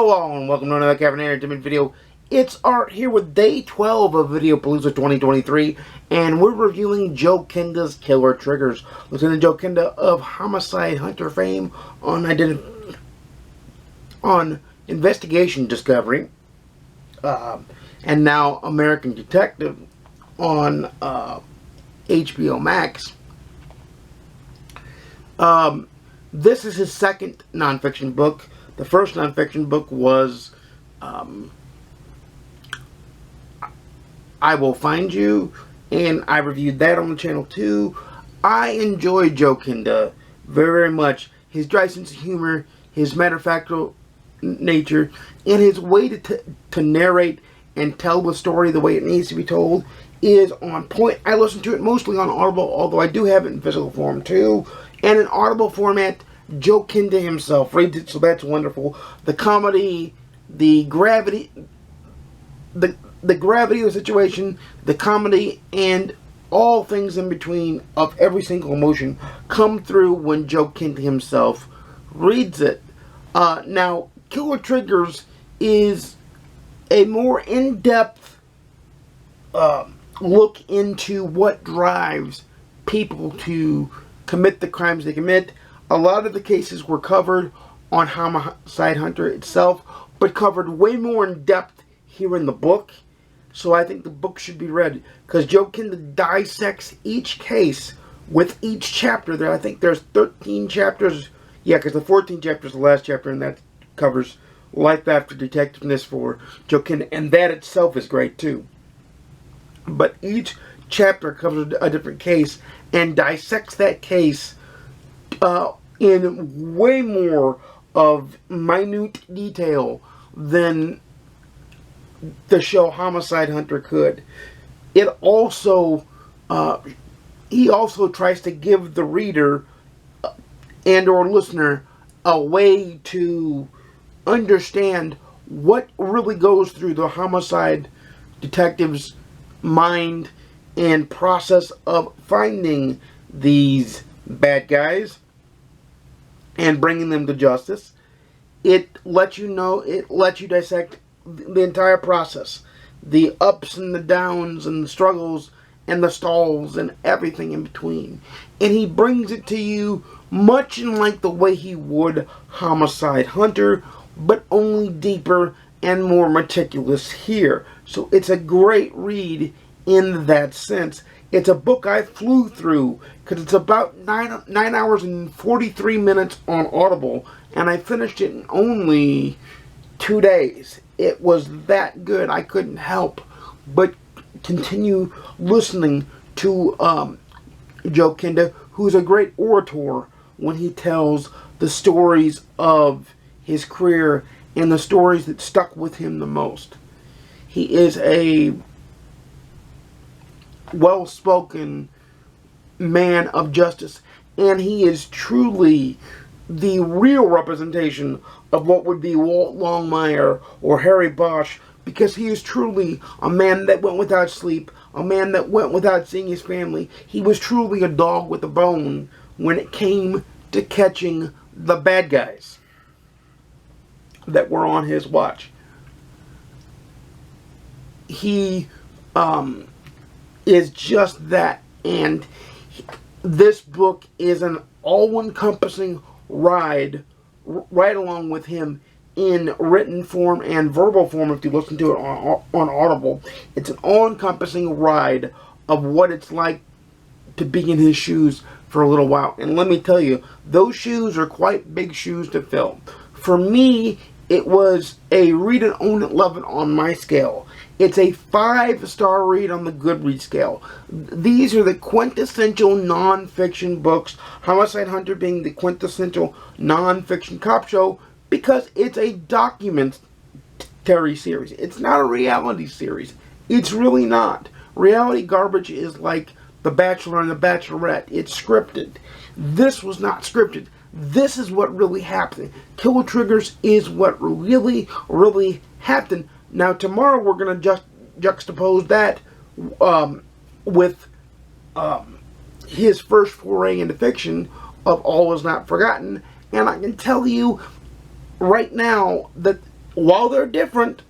Hello all and welcome to another Cabernet Entertainment video. It's Art here with day 12 of Video Palooza 2023, and we're reviewing Joe Kenda's Killer Triggers. Lieutenant Joe Kenda of Homicide Hunter fame on Investigation Discovery, and now American Detective on HBO Max. This is his second nonfiction book. The first nonfiction book was I Will Find You, and I reviewed that on the channel too. I enjoy Joe Kenda very, very much. His dry sense of humor, his matter-of-factual nature, and his way to narrate and tell the story the way it needs to be told is on point. I listen to it mostly on Audible, although I do have it in physical form too. And in Audible format, Joe Kenda himself reads it, so that's wonderful. The comedy, the gravity, the gravity of the situation, the comedy, and all things in between of every single emotion come through when Joe Kenda himself reads it. Now, Killer Triggers is a more in-depth look into what drives people to commit the crimes they commit. A lot of the cases were covered on Homicide Hunter itself, but covered way more in depth here in the book. So I think the book should be read, because Joe Kenda dissects each case with each chapter. There, I think there's 13 chapters. Yeah, because the 14th chapter is the last chapter, and that covers life after detectiveness for Joe Kenda, and that itself is great too. But each chapter covers a different case and dissects that case in way more of minute detail than the show Homicide Hunter could. It also, he also tries to give the reader and or listener a way to understand what really goes through the homicide detective's mind and process of finding these bad guys and bringing them to justice. It lets you know, it lets you dissect the entire process, the ups and the downs and the struggles and the stalls and everything in between. And he brings it to you much in like the way he would Homicide Hunter, but only deeper and more meticulous here. So it's a great read in that sense. It's a book I flew through because it's about 9 hours and 43 minutes on Audible, and I finished it in only 2 days. It was that good. I couldn't help but continue listening to Joe Kenda, who's a great orator when he tells the stories of his career and the stories that stuck with him the most. He is a well-spoken man of justice, and he is truly the real representation of what would be Walt Longmire or Harry Bosch, because he is truly a man that went without sleep, a man that went without seeing his family. He was truly a dog with a bone when it came to catching the bad guys that were on his watch. He is just that, and this book is an all-encompassing ride right along with him in written form and verbal form if you listen to it on Audible. It's an all-encompassing ride of what it's like to be in his shoes for a little while. And let me tell you, those shoes are quite big shoes to fill. For me, it was a read it, own it, love it on my scale. It's a 5-star read on the GoodReads scale. These are the quintessential non-fiction books, Homicide Hunter being the quintessential non-fiction cop show, because it's a documentary series. It's not a reality series. It's really not. Reality garbage is like The Bachelor and The Bachelorette. It's scripted. This was not scripted. This is what really happened. Killer Triggers is what really, really happened. Now, tomorrow we're going to juxtapose that with his first foray into fiction of All Is Not Forgotten. And I can tell you right now that while they're different,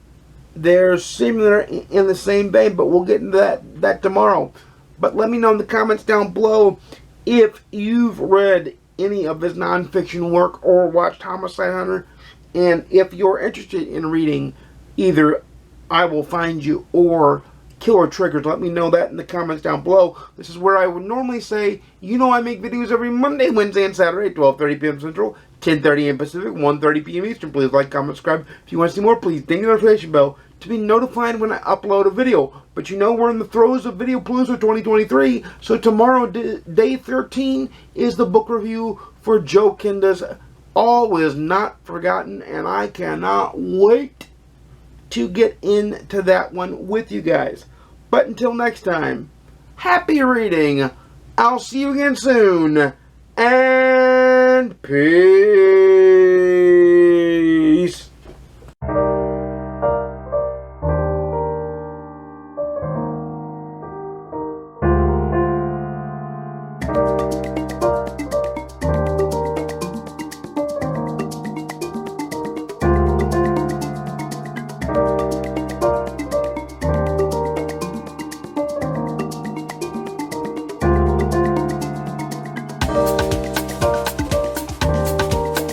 they're similar in the same vein, but we'll get into that tomorrow. But let me know in the comments down below if you've read any of his nonfiction work or watched Homicide Hunter, and if you're interested in reading either I Will Find You or Killer Triggers. Let me know that in the comments down below. This is where I would normally say, you know, I make videos every Monday, Wednesday, and Saturday, 12:30 p.m. Central, 10:30 a.m. Pacific, 1:30 p.m. Eastern. Please like, comment, subscribe. If you want to see more, please ding the notification bell to be notified when I upload a video. But you know, we're in the throes of Video Palooza 2023, so tomorrow, day 13, is the book review for Joe Kenda's All Is Not Forgotten, and I cannot wait to get into that one with you guys. But until next time, happy reading. I'll see you again soon, and peace.